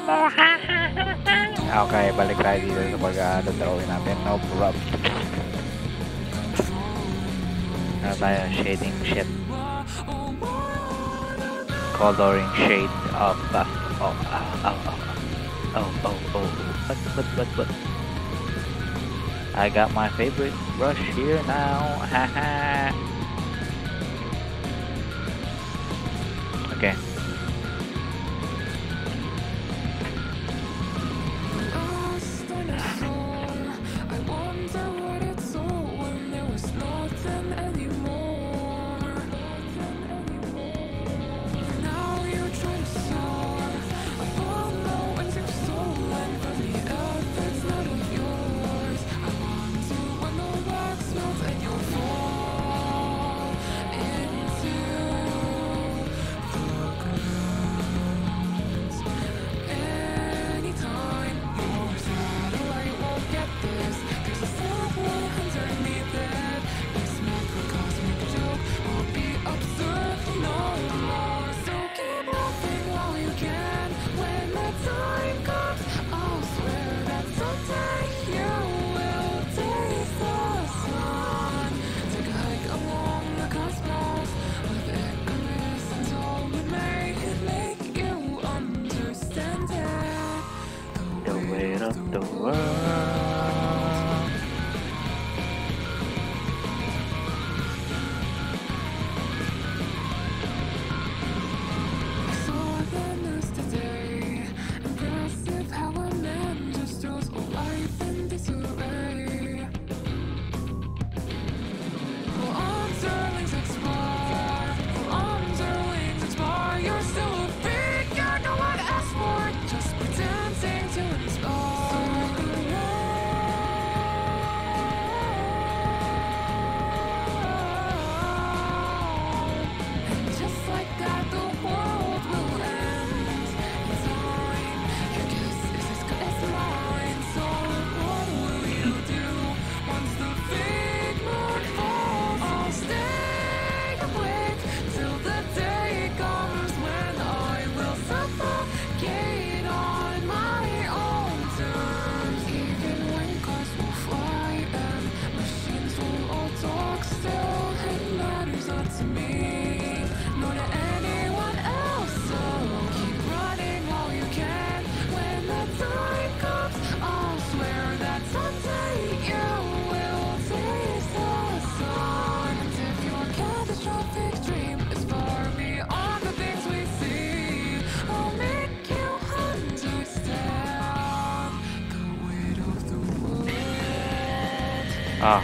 Okay, balik tayo dito sa pag-drawing natin. No problem. Ano tayo? Shading shit. Coloring shade of What? I got my favorite brush here now. Haha. Okay. The weight of the world. Ah.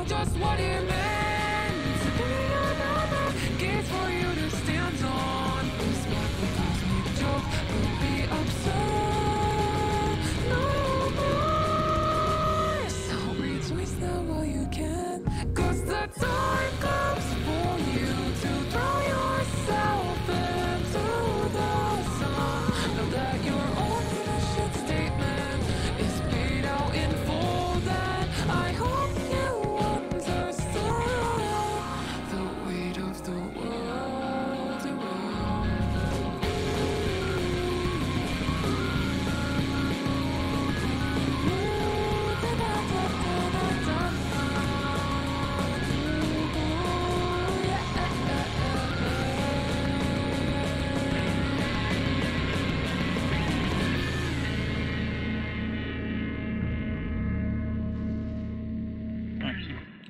Just what it meant to be another gate for you to stand on. This black cosmic joke will be absurd no more. So rejoice now while you can, 'cause the time comes for you to throw yourself into the sun. Know that your own mission statement is paid out in full. That I hope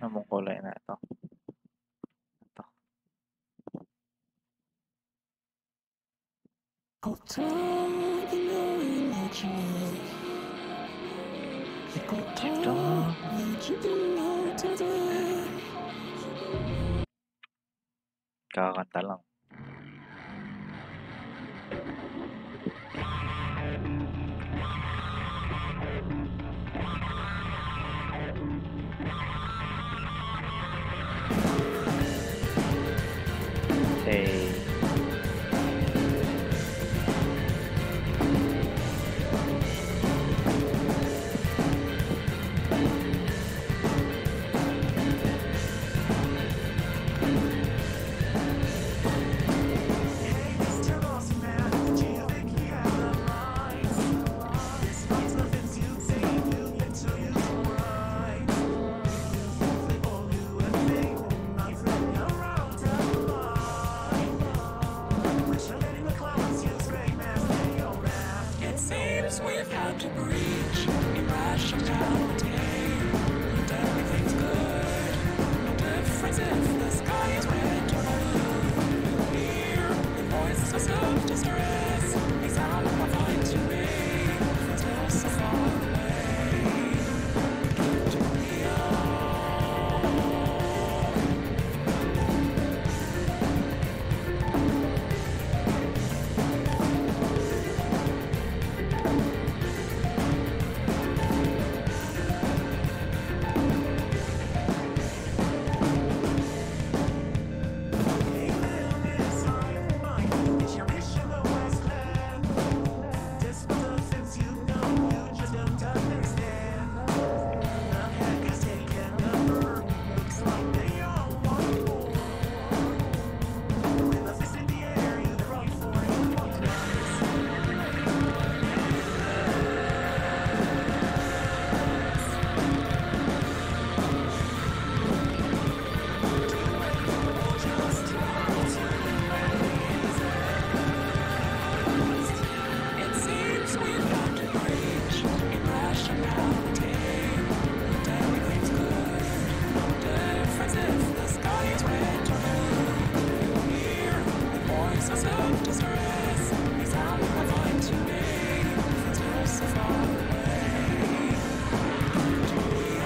Anong kulay na ito? Ito. Go tell the knowing that you love. Go tell that you belong to them. Kakakanta lang. Say, It seems we've had to breach irrationality, and everything's good. No difference if the sky is red or blue. Hear the voices of distress. They sound horrifying to me. Still so far away. To be It seems we've had to breach irrationality, and everything's good. No difference if the sky is red or blue. Hear the voices of distress. They sound horrifying to me. Still so far away. To be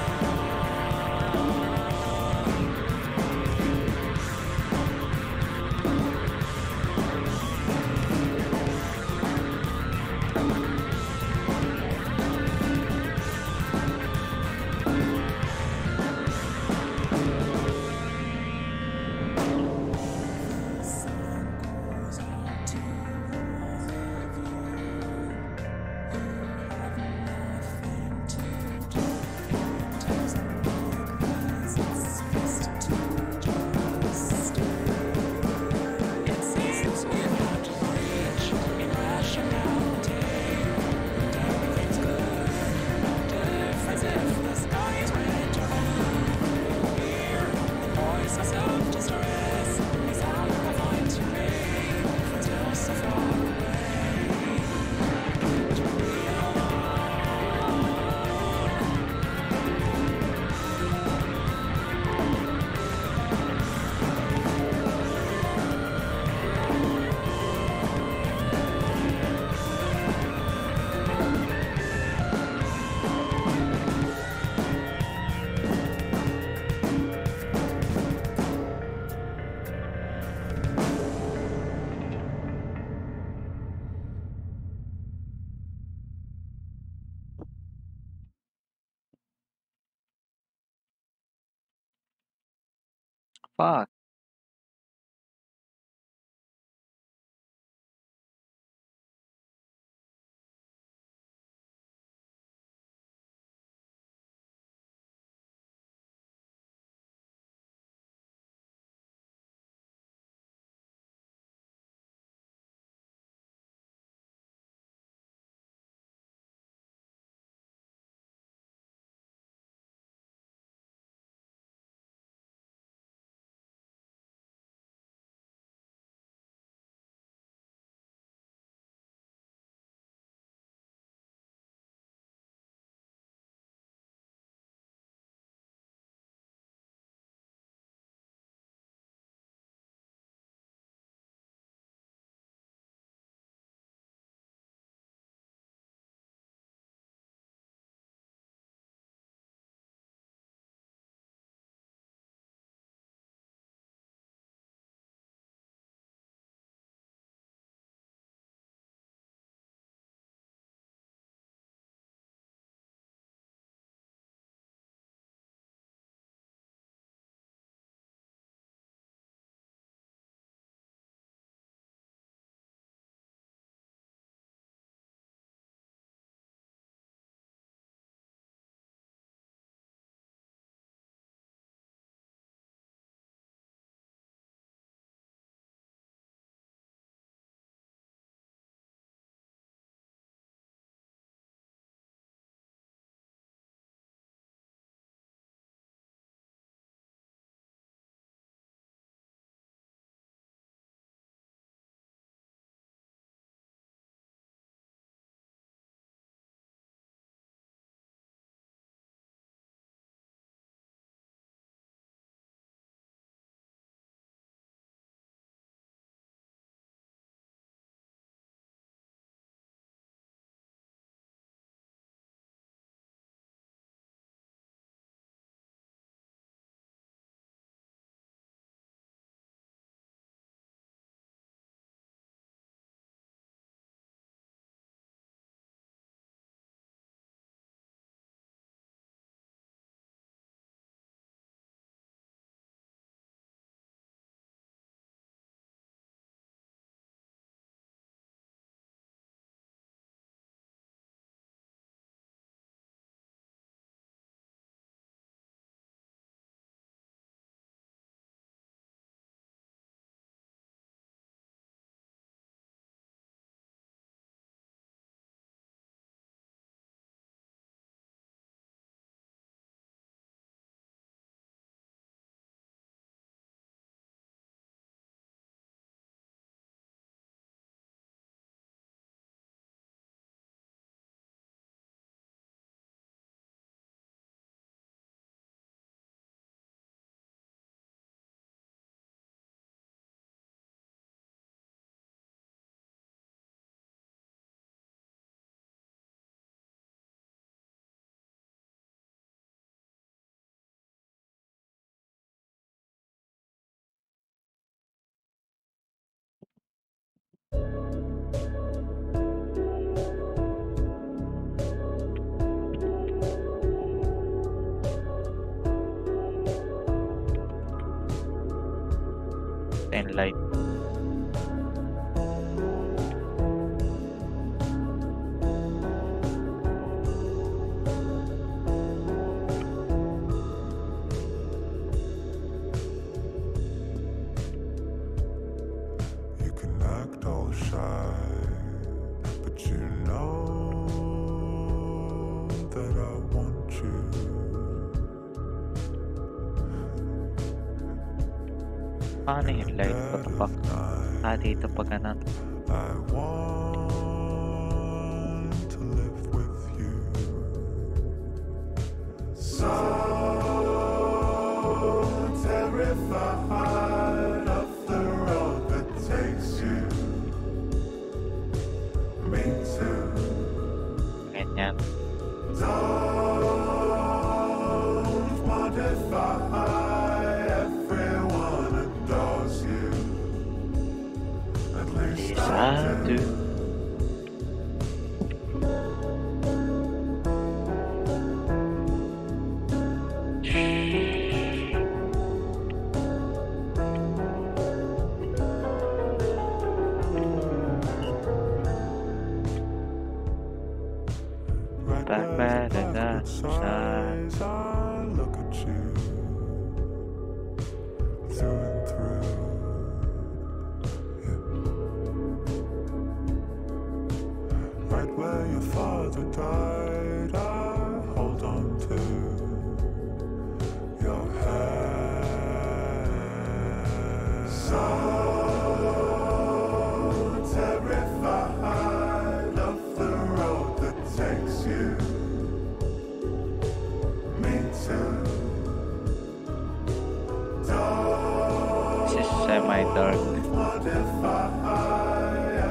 It seems we've had to breach irrationality, and everything's good. No difference if the sky is red or blue. Hear the voices of distress. They sound horrifying to me. Still so far away. To be fuck. light. You can act all shy, but you know that I want you. Paano yung light? What the fuck? Dito pa ganun. I want to live with you. So terrified of the road that takes you. Me too. Ganyan. Don't modify. Everyone adores you. At least Yes, I I do. do. Right Back, where back, the and backward side. sighs, I look at you through and through. Yeah. Right where your father died, I hold on to your hand. So terrified of the road that takes you. Me too. This is semi-dark. Modify.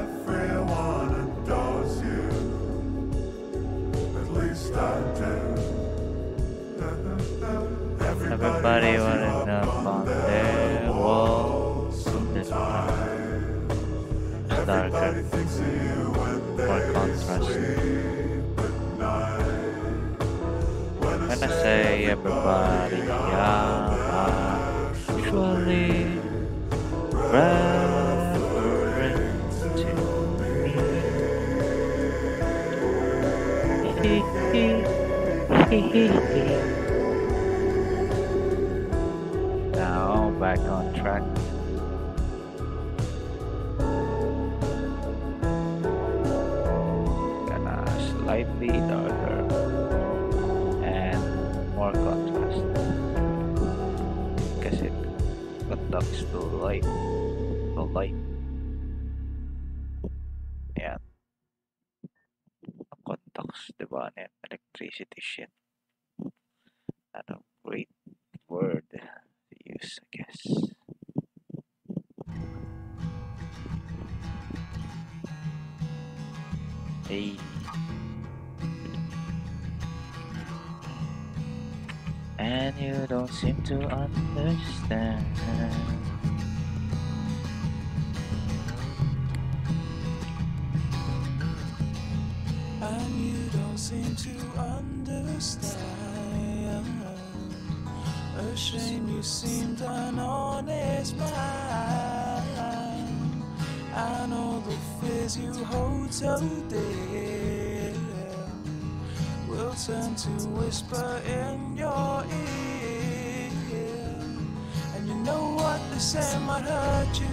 Everyone adores you. At least I do. Everybody wanna know on their walls. It's darker, Everybody thinks of you when more they contrast. sleep at night. When I say everybody, yeah, actually referring to me. Now back on track. Gonna slightly darker and more contrast because it conducts to light. To light. Yan. Conducts, diba? Yan. Electricity shit. Not a great word to use, I guess. Hey. And you don't seem to understand. And you don't seem to understand. A shame you seemed an honest man. And all the fears you hold so dear will turn to whisper in your ear. And you know what they say might hurt you,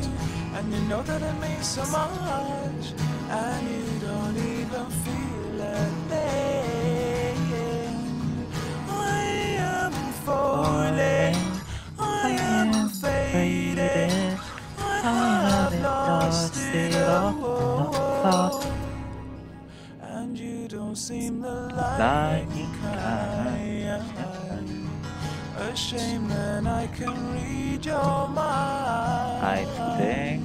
and you know that it means so much, and you don't even feel a thing. I am falling, I am fading, I have lost it all. And you don't seem the lying kind. A shame that I can read your mind. I think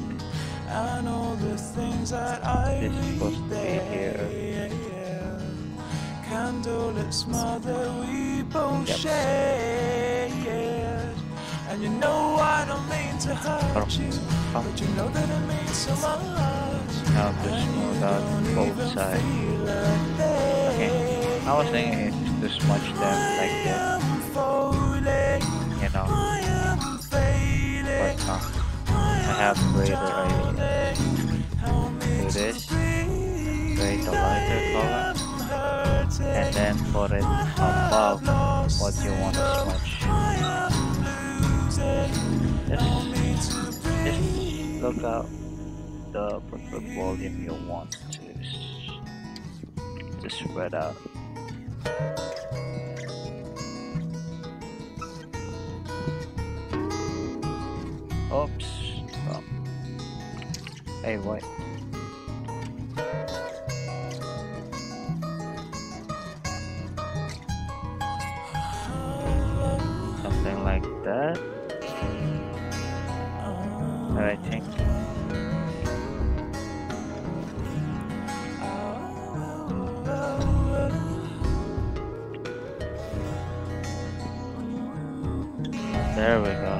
And all the things that I this is read supposed to be here. there. Candlelit smile that we both Yep. shared. And you know I don't mean to hurt you, but you know that it means so much. Now to And you smooth out don't both even sides. feel a Okay. I was thing. thinking it's to smudge them like I this, am falling, you know, I am failing, but not. I have greater idea. Do this, create a lighter color, and then put it above what you want to smudge. Just look up the preferred volume you want to spread out. Oops. Oh. Hey, wait. Something like that. I think. There we go.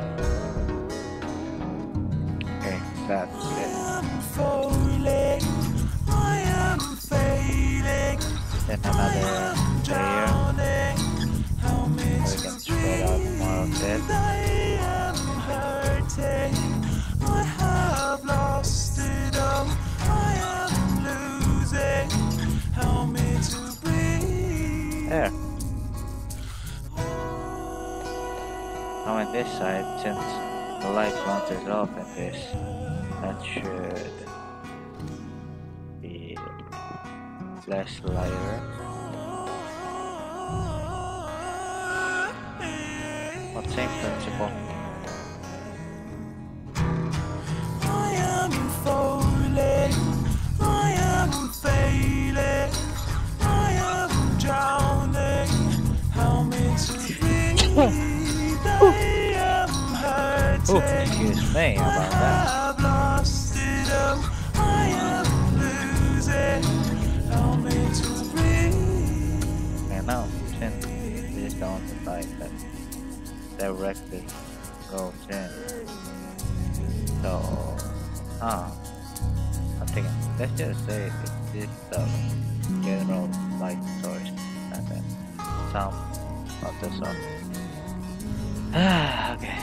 Okay, that's it. Then another layer. We can spread out more of it. I have lost it all. I am losing. Help me to breathe. There. Now on this side, since the light bounces off in this, that should be less lighter. But same principle. I am falling. I am failing. I am drowning. Help me to breathe. I am hurting. Oh, excuse me about that. I've lost it all. I am losing. Help me to breathe. And now, since this is on the side that directly goes in. So, I'm thinking, let's just say this is the general light source and then some of the sun. Okay.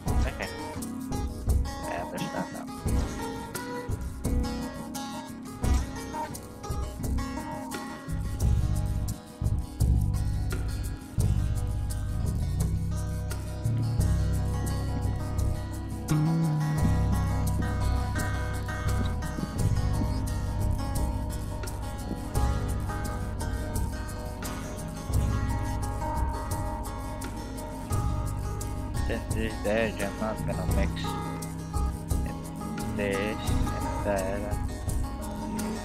Okay. I understand now. Since this is the edge, I'm not gonna mix this and that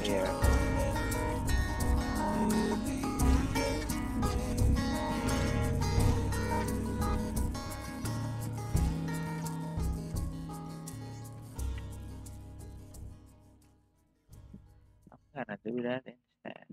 here. I'm gonna do that instead.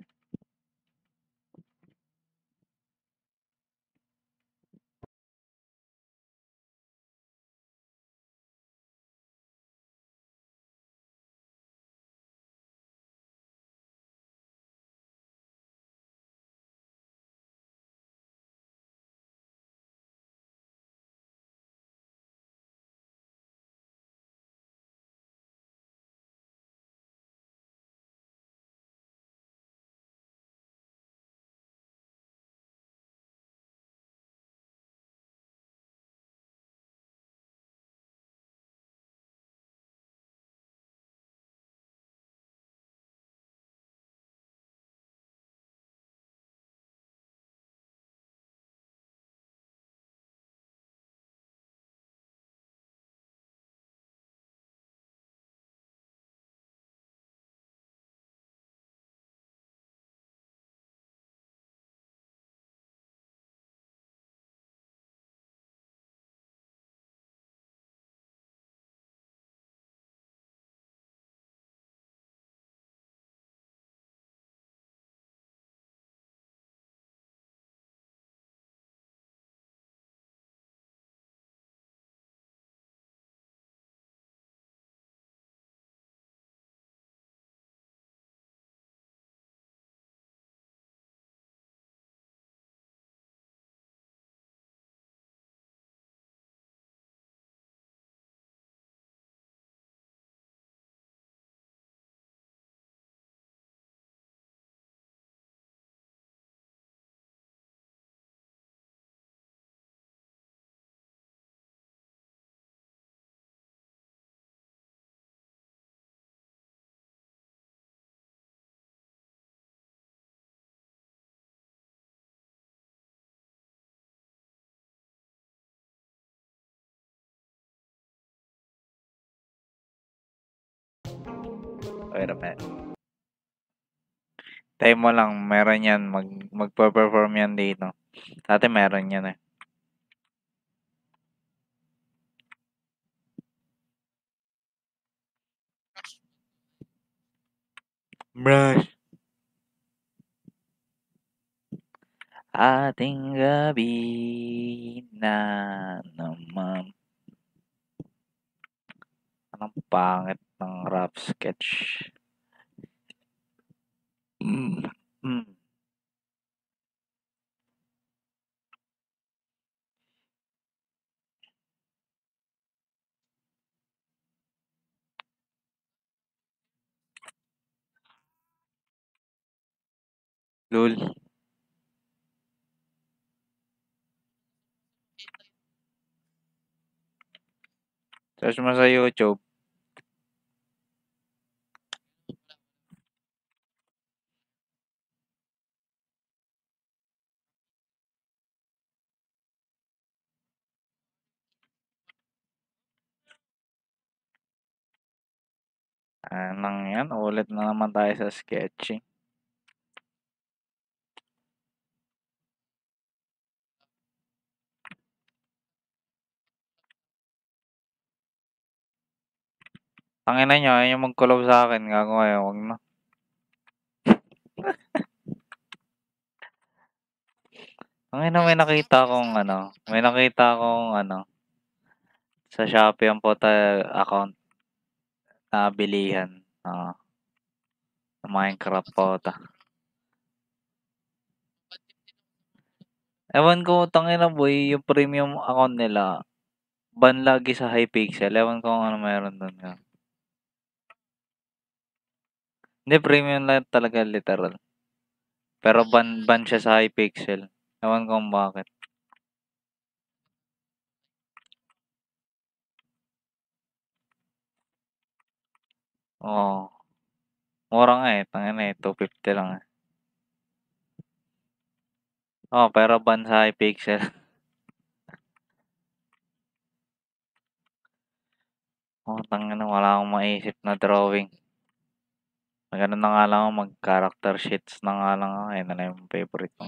Wait a minute. Tayo mo lang, meron yan. Magpa-perform yan dito. Dati meron yan eh. Brush. Ating gabi na naman. Anong pangit ng rap sketch. Mm. Lul. Search mo sa YouTube. Anong yan? Ulit na naman tayo sa sketching. Tangina nyo, ayaw yung mag-collab sa akin. Gago kayo, wag na. Tangina, may nakita akong sa Shopee ang puta account na bilihan. Sa Minecraft puta. Ewan ko, tangina boy, yung premium account nila, ban lagi sa Hypixel. Ewan ko kung ano meron doon. Hindi, premium lang talaga literal. Pero ban siya sa Hypixel. Ewan ko kung bakit. Oo. Mura nga eh. Tangina eh. 250 lang eh. Oo, pero ban sa Hypixel. Tangina, wala akong maisip na drawing. Ganun na nga lang ako, mag-character sheets na nga lang ako. Ayun na yung favorite ko.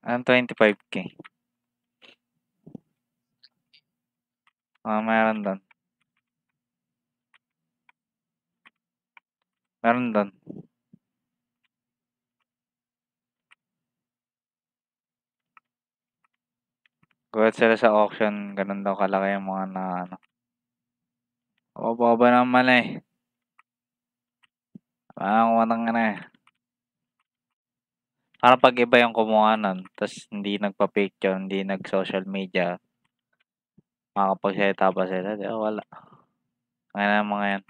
Anong 25K? Meron doon. Meron doon. Gulat sila sa auction, ganun daw kalaki yung mga na ano. Baba naman eh. Parang watang eh. Parang pag iba yung kumuha nun, tapos hindi nagpa-picture, hindi nag-social media, makakapag-set pa sila. Di wala. Ngayon na mga yan.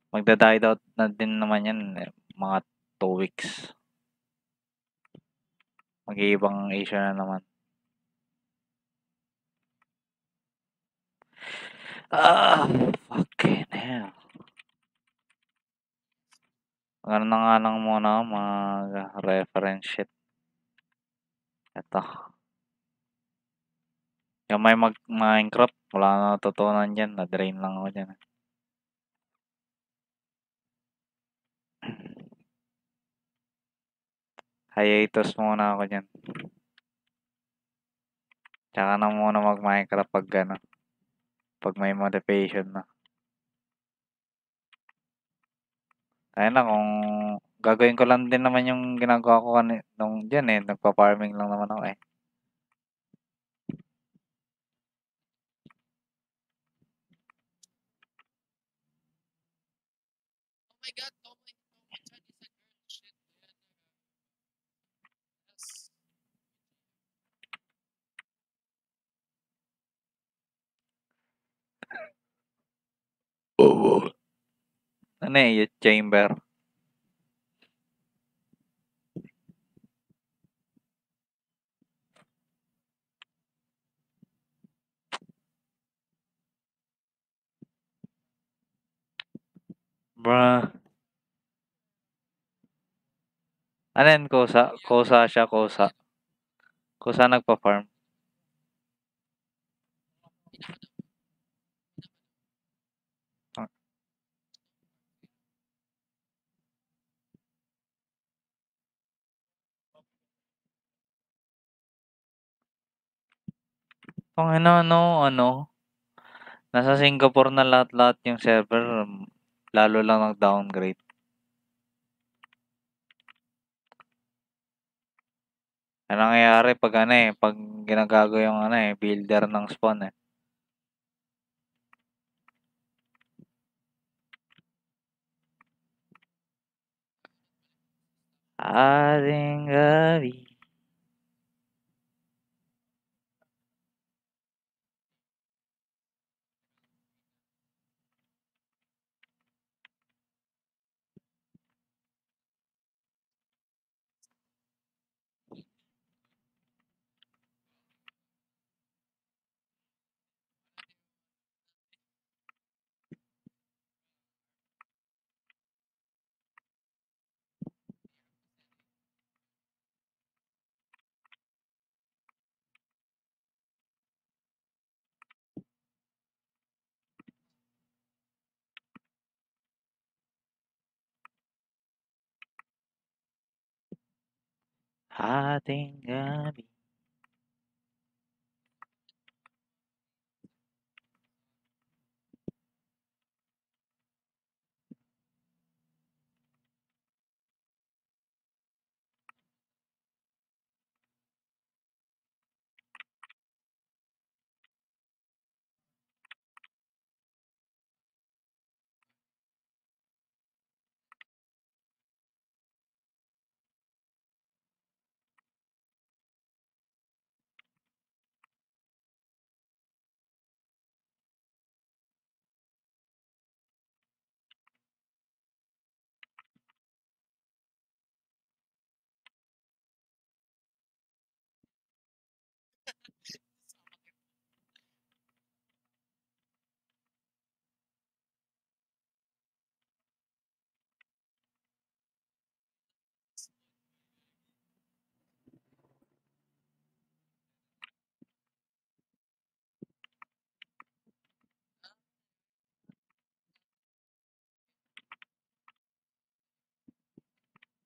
Magda-die out na din naman yan, mga 2 weeks. Mag-iibang issue na naman. Fucking hell. Ano na nga lang muna mag-reference sheet. Ito. Yung may Minecraft, wala na natutunan dyan. Na-drain lang ako dyan. Hiatus muna ako dyan. Tsaka na muna mag-Minecraft pag may motivation na. Ayun na, kung gagawin ko lang din naman yung ginagawa ko nung dyan eh. Nagpa-farming lang naman ako eh. Ano eh, youth chamber. Bruh. Ano yan, Kosa? Kosa siya, Kosa. Kung saan nagpa-farm. Kung ano, nasa Singapore na lahat-lahat yung server, lalo lang nag-downgrade. Ang nangyayari pag pag ginagago yung builder ng spawn eh. Ating gabi. Ating gabi.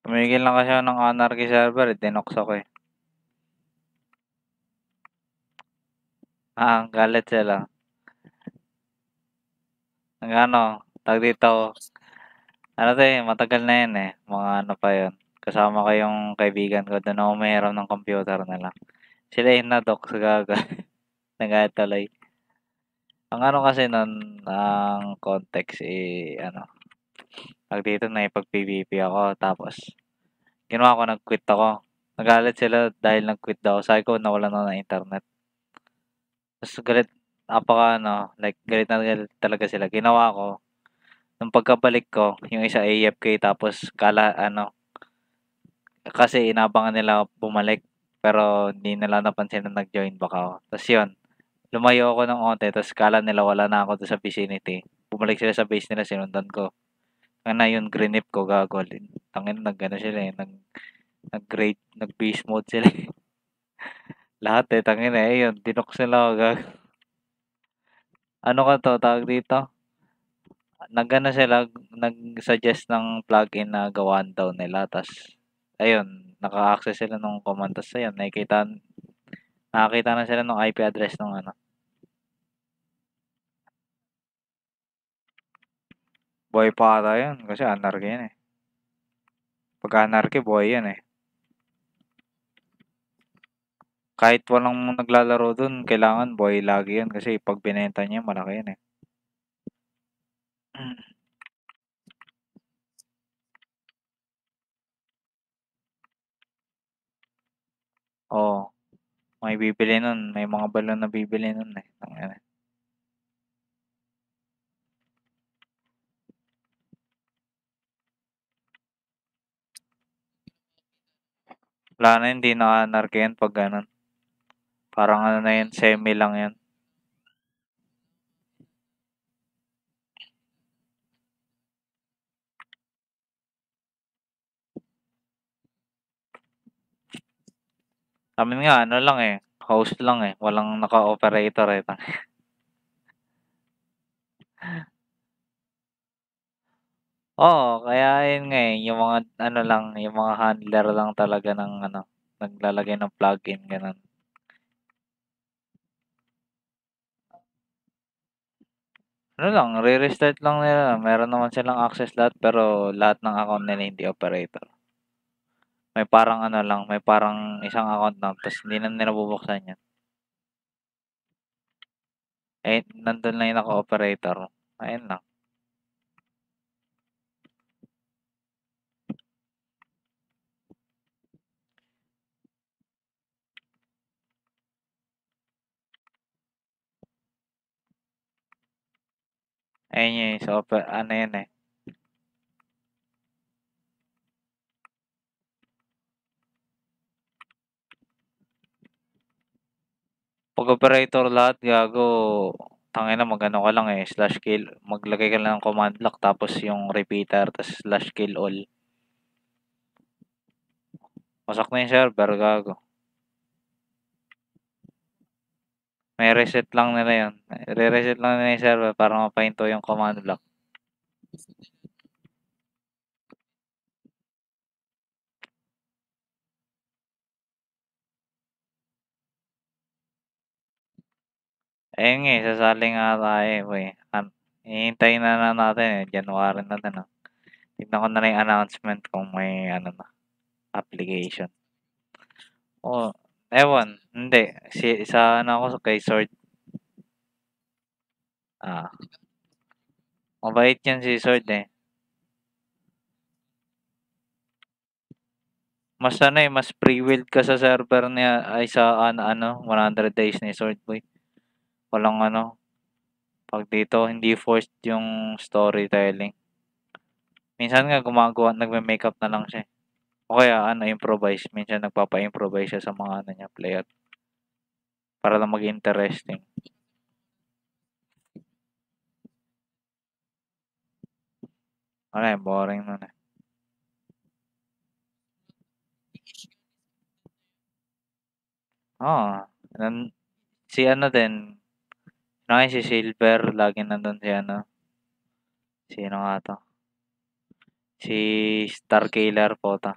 Tumigil lang kasi ako ng Anarchy server, dinox ako eh. Galit sila. Tag dito, matagal na yan eh. Mga pa yun. Kasama ko yung kaibigan ko, doon ako mahiram ng computer nila. Sila yung na-dox, gaga. Nagaya tuloy. Ang kasi nun, ang context tag dito na ipag-PVP ako, tapos, ginawa ko, nag-quit ako. Nagalit sila dahil nag-quit daw. Sabi ko, nawalan ako ng internet. Tapos galit, like, galit na galit talaga sila. Ginawa ko, nung pagkabalik ko, yung isa AFK, tapos, kasi inabangan nila bumalik, pero hindi nila napansin na nag-join back ako. Tapos yun, lumayo ako ng onte, tapos kala nila wala na ako doon sa vicinity. Bumalik sila sa base nila, sinundan ko. Yun, grinip ko, gago. Tangin, sila eh, nag-grade, nag-beast mode sila eh. Lahat eh, tangin yun, dinox nila ako, gago. Tawag dito? Sila, nag-suggest ng plugin na gawaan daw nila, tas ayun, naka-access sila nung command, tas ayun, nakakita na sila ng IP address ng Buhay pa ata yun, kasi anarchy yan eh. Pag anarchy, buhay yan eh. Kahit walang naglalaro dun, kailangan buhay lagi yan, kasi pag binenta niya, malaki yan eh. Oo. May bibili nun. May mga balon na bibili nun eh. Wala na, hindi na-anarchy yan pag ganun. Parang na yun, semi lang yan. Amin nga ano lang, eh, host lang, eh, walang naka-operator, eh. Oo, kaya yun nga, eh, yung mga ano lang, yung mga handler lang talaga ng ano, naglalagay ng plugin, gano'n. Ano lang, re-restart lang nila, meron naman silang access lahat pero lahat ng account nila hindi operator. May parang ano lang, may parang isang account lang ta's hindi na nila bubuksan 'yan. Eh, nandun lang yung naka-operator, ayun lang. Ayun yun, sa ano yun, eh, 'pag operator lahat gago, tangina mag-ano ka lang, eh, slash kill maglagay ka lang ng command block tapos yung repeater ta's slash kill all. Wasak na yung server gago. May reset lang nila yun, re-reset lang nila yung server para mapahinto yung command block. Ayun nga, eh, sasali nga tayo, eh, boy. Hihintayin na lang natin, eh, January na din, ah. Tignan ko na lang yung announcement kung may ano na, application. Oo, ewan, hindi. Sa ano ako, kay Sword. Ah, mabait yan si Sword, eh. Mas ano, eh, mas pre-willed ka sa server niya ay sa ano, 100 days ni Sword, boy. Walang ano, 'pag dito hindi forced yung storytelling. Minsan nga gumagawa nagme-makeup na lang siya, eh. O kaya ano, improvise. Minsan nagpapa-improvise siya sa mga ano niya, player para lang maging interesting. Wala, eh, boring nun, eh. Oo, si ano din, sino nga yun, si Silver, laging nandun si ano, sino nga 'to, si Starkiller, puta.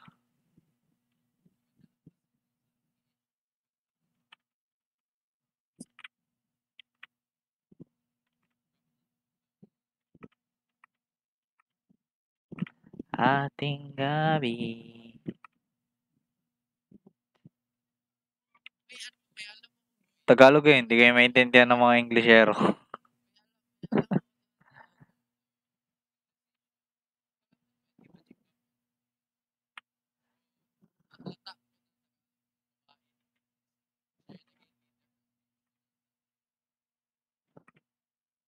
Ating gabi. Tagalog, eh, hindi kayo maintindihan ng mga Englishero.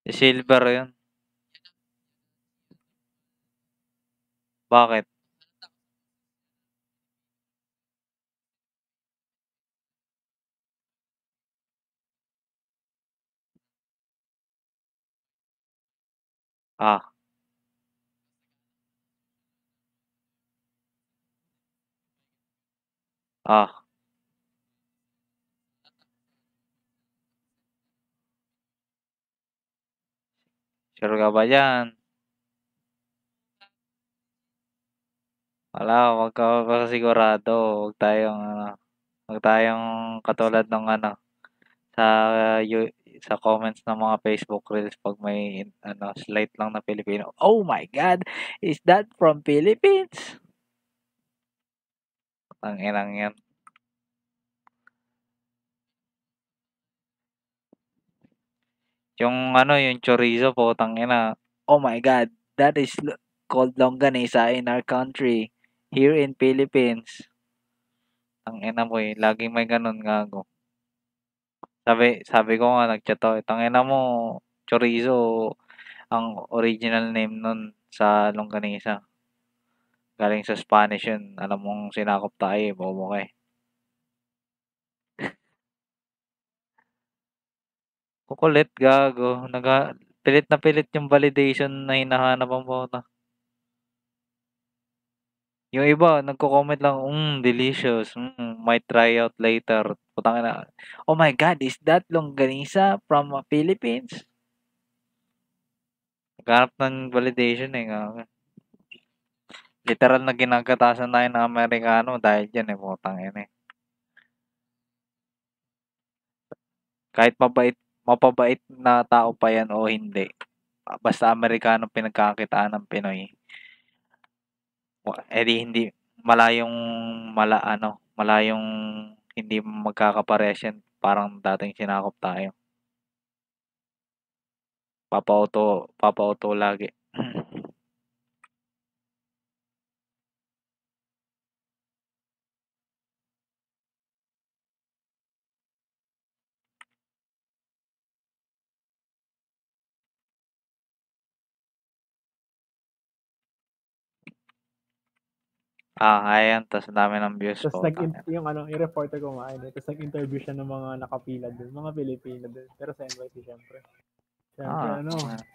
Si Silver yun. Bakit? Ah, ah, sure ka ba diyan? Wala, wag ka pa sigurado. Huwag tayong katulad ng ano, sa yu sa comments ng mga Facebook reels 'pag may ano, slight lang na Pilipino. "Oh my God, is that from Philippines?" Tanginang 'yan. Yung ano, yung chorizo putang ina, "Oh my God, that is called longganisa in our country, here in Philippines." Tangina mo, eh, laging may gano'n, gago. Sabi sabi ko nga nag-chat ako, "Tangina mo, chorizo ang original name nun sa longganisa. Galing sa Spanish yun. Alam mong sinakop tayo, eh, bobo ka, eh." Kukulit, gago. Pilit na pilit yung validation na hinahanap ang puta. Yung iba nagko-comment lang, delicious, might try out later." Putangina, oh my God, is that longganisa from Philippines? Naghahanap ng validation, eh, gago. Literal na ginagatasan tayo ng Amerikano dahil diyan, eh, putangina, eh. Kahit mapabait na tao pa yan o hindi, basta Amerikano pinagkakakitaan ng Pinoy, di hindi malayong hindi magkakaparehas yan, parang dating sinakop tayo. Papauto lagi. Ayan, tas ang dami ng views, Tapos putangina. yung yung reporter ko nga, tapos nag-interview siya ng mga nakapila dun, mga Pilipino dun. Pero sa NYC, syempre. Syempre,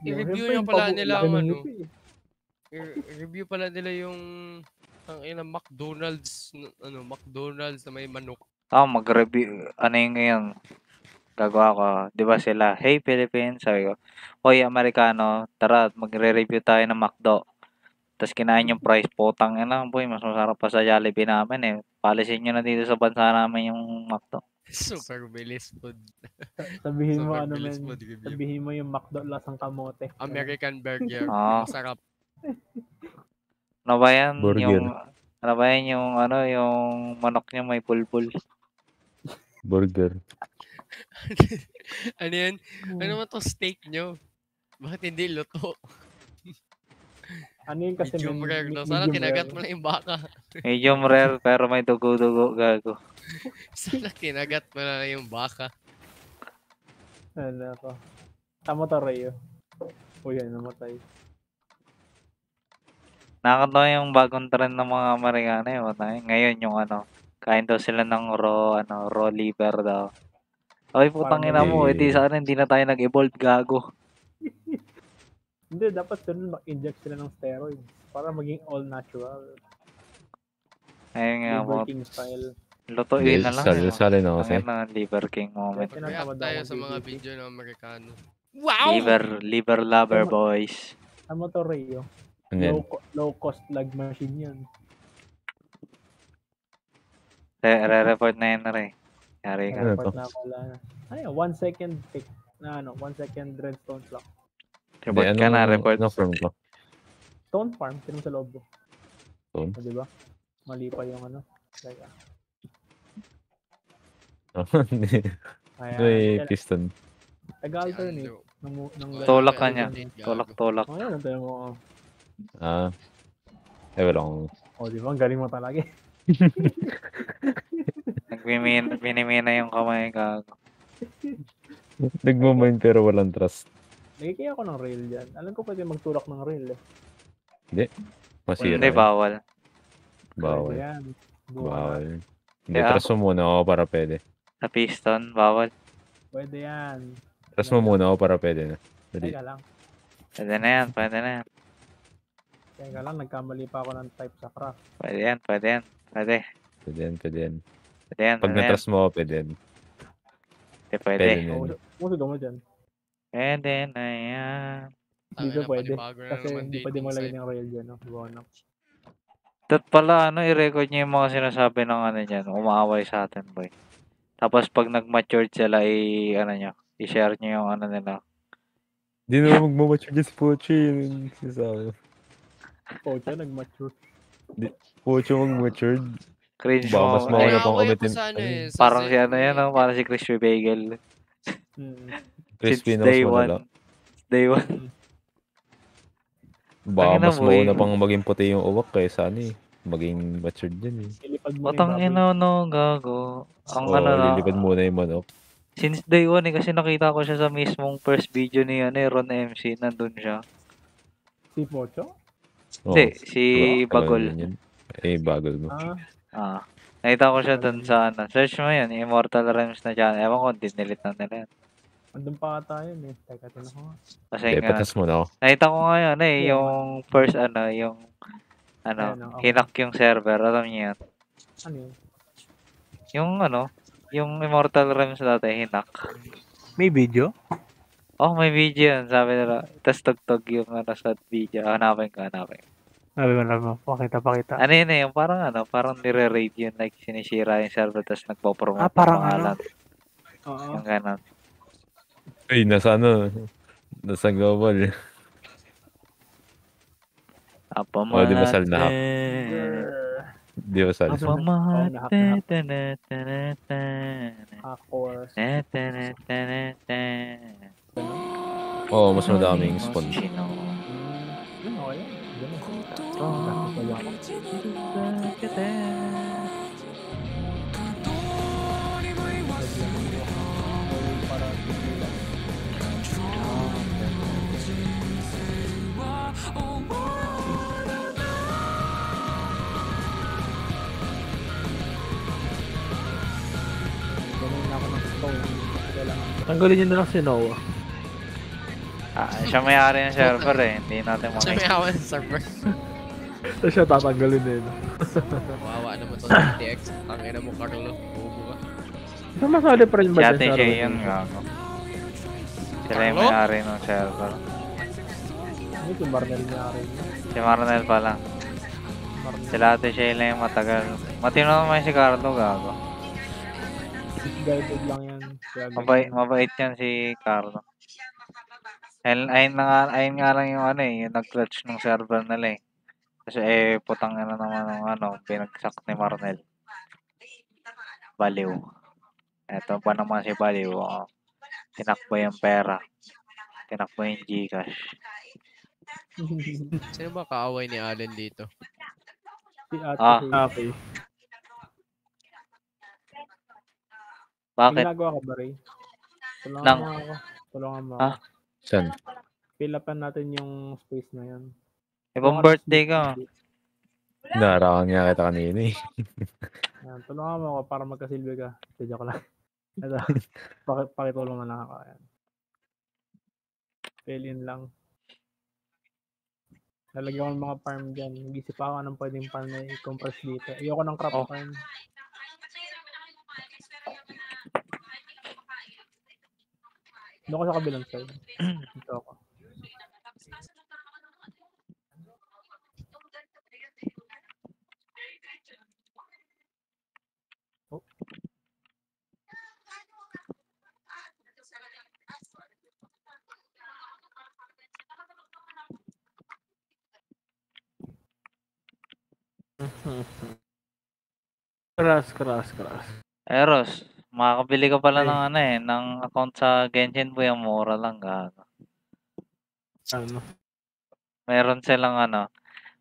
I-review syempre, niya pala yung nila laki ang ng ano. ngiti, eh. I-review pala nila yung McDonald's na may manok. Mag-review, ano yung ngayon, gagawa ko, di ba sila, "Hey Philippines," sabi ko, "Hoy Amerikano, tara magre-review tayo ng McDo." Tas kinain yung price, putang ina, boy, mas masarap pa sa Jollibee namin, eh. Paalisin niyo na dito sa bansa namin yung McDo. Super bilis food. Sabihin mo Sobrang ano, bilis men. food review. Sabihin mo yung McDo lasang kamote. American burger. Oo. Masarap. Ano ba yan? Burger. Yung manok niya may pulpul. Burger. Ano yan? Ano naman to steak nyo? Bakit hindi luto? Ano yun kasi, Medium men, rare, no? Sana medium kinagat rare. mo lang yung baka. Medium rare pero may dugo-dugo, gago. Sana kinagat mo lang yung baka. Ano ako. Tama to, Rayo. O yan, namatay. Nakakatawa yung bagong trend ng mga Amerikano, eh. Ngayon yung kain daw sila ng raw liver daw. Ay, putang ina mo, Eh. sana hindi na tayo nag-evolve, gago. Hindi, dapat ganun mag-inject sila ng steroids para maging all natural. Ayun nga mo, Liver King style. lutuin na lang. Sali na kasi. Ang na Liver King moment. Kaya React tinatamad tayo ako sa mga mag-PVP. video ng Amerikano. Wow! Liver lover, boys. Tama to, Rayo. Ano yan? Low cost lag machine yan. Re-report na yun na rin. Yari ka. Ano Report to? na ako na. Ano, 1 second tick na 1 second redstone clock. Report ka na, report. Ano firm clock? Stone farm, tinong sa loob. Stone? Di ba? Mali pa yung Like, Ito ay piston. Nag-alternate. Tulak ka niya. Tulak. Oh, yan. Tayo mo. Wala akong... Oh, di ba? Ang galing mo talaga. Minimina yung kamay, gago. Nagmamind pero walang trust. Nagkikaya ako ng rail dyan. Alam ko pwede magtulak ng rail eh. Masira. Hindi, bawal. Bawal. Pwede yan. Bawal. Hindi, Kaya trust mo muna ako para pwede. Sa piston, bawal. Pwede yan. Trust mo muna ako para pwede na. Dali. Teka lang. Pwede na yan. Teka lang, nagkamali pa ako ng type sa craft. Pwede yan. Pwede yan. Pag na-trust mo ako, pwede yan. Pwede. Pwede na yan. Musog mo dyan. Pwede na yan. Dito pwede. Panibago na Kasi naman hindi pwede dating maglagay site. ng rail dyan. No? Buwanap. Dapat pala, i-record niyo yung mga sinasabi ng dyan. Umaaway sa atin, boy. Tapos pag nag-matured sila, i-share niyo yung nila. Di na magmamature dyan si Pochi. Pocha, nag-mature. Pochi mag-matured. Cringe Baka mo. mas mauna Ay, pang Inaaway ako umitin. sa sa parang si Zen- parang si Crispy Bagel. Crispy Since na mas day malala. one. Day one. Baka Tangina mas mo, eh. mauna pang maging puti yung uwak kaysa maging matured din eh. Ilipad mo Batang na yung baboy. ino, gago. Ang Oo, lilipad muna yung manok. Since day one, kasi nakita ko siya sa mismong first video ni Ron MC. Nandun siya. Si Pocho? Hindi, si Bagol. Bagol mo. Nakita ko siya dun sa search mo yun, Immortal Realms na channel. Ewan ko, dinilit na nila yan. Andun pa ata yun eh. Teka, tinan ko nga. Kasi Hindi, nga, patas mo na ako. nakita ko nga yun Yeah. yung first yung Ano, Ayan, hinak yung server, alam niyo yan. Ano yun? Yung Immortal Realms dati, hinak. May video? Oh, may video yun, sabi nila. Tapos tugtog yung sa video. Hanapin ko. Sabi mo naman, pakita. Ano yun yung parang nire-raid yun, like sinisira yung server, tapos nagpo-promote Ah, parang ng pangalan. Oo. Yung ganon. Ay, nasa global. Apa Oh, di ba sal na hap? Di ba sal? Apa nahak. mate. Course. Oo, mas madaming spawn. Sino? Yun, okay yan. Ganun na ako ng stone. Kailangan. Tanggalin nyo na lang si Noah. Siya may-ari ng server eh. Hindi natin Siya may makikita. awa ng server. Tapos siya tatanggalin din. Kawawa naman to sa TX. Tangina mo, Carlo. Bubo ka. Saan masali pa rin ba Si dyan Ate sa Shay rotation? yun gago. Sila yung Carlo? may-ari ng server. Ano yung Marnel niya rin? Si Marnel pa lang. Marnel. Sila Ate Shay lang yung matagal. Matino naman si Carlo gago. Guided lang yan. Kaya ganun. Mabait yan si Carlo. Ayun nga lang yung yung nag-clutch ng server nila eh. Kasi putang ina naman ng pinagsak ni Marnel. Baliw. Eto pa naman si Baliw. Tinakbo yung pera. Tinakbo yung Gcash. Sino ba kaaway ni Allen dito? Si Ate Ah. Shay. Okay. May Bakit? ginagawa ka ba, Ray? Nang- Tulungan mo Ah? ako. Saan? Fill upan natin yung space na yan. Ibang birthday ka. Narakan nga kita kanina eh. Yan, tulungan mo ako para magkasilbi ka. Sige ko lang. Ito, pakitulong na lang ako. Ayan. Fill in lang. Lalagyan ko ng mga farm dyan. Nag-isip ako anong pwedeng farm na i-compress dito. Ayoko ng crop Oh. farm. Doon ko sa kabilang side. Dito ako. Oh. Crash. Eros, makakabili ka pala Eh. ng account sa Genshin Boy, ang mura lang gago. Ano? Meron silang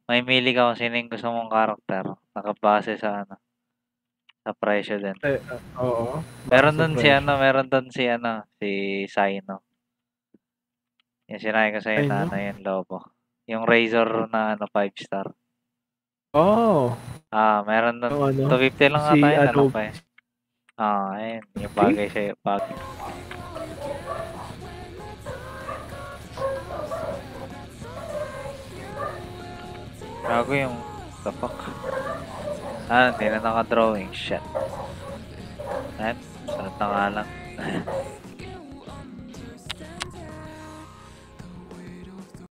may mili ka kung sino yung gusto mong karakter. Nakabase sa sa presyo din. Oo. Meron Sa doon si si Sino. Yung sinabi ko sa'yo na Sino? yung lobo. Yung Razor na 5 star. Oh. Meron doon. Yung ano? 250 lang Si ata yun, ano? pa eh. Ayun. Yung bagay sa'yo. Bagay. Gago yung the fuck. Hindi na naka-drawing. Shit. Ayan. Sarap na nga lang.